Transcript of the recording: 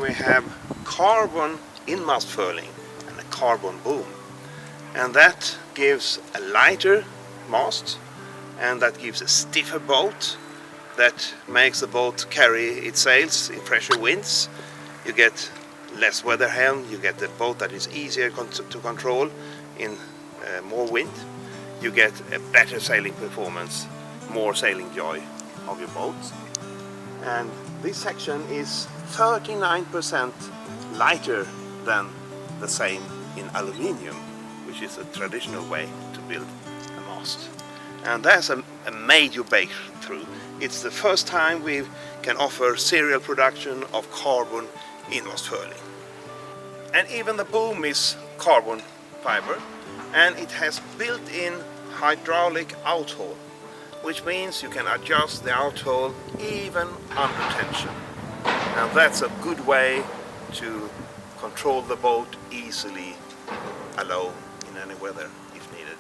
here we have carbon in-mast furling and a carbon boom, and that gives a lighter mast and that gives a stiffer boat that makes the boat carry its sails in fresher winds. You get less weather helm, you get a boat that is easier to control in more wind. You get a better sailing performance, more sailing joy of your boat. And this section is 39% lighter than the same in aluminium, which is a traditional way to build a mast. And that's a major breakthrough. It's the first time we can offer serial production of carbon in-mast furling. And even the boom is carbon fiber, and it has built-in hydraulic outhole, which means you can adjust the outhole even under tension. And that's a good way to control the boat easily, alone in any weather if needed.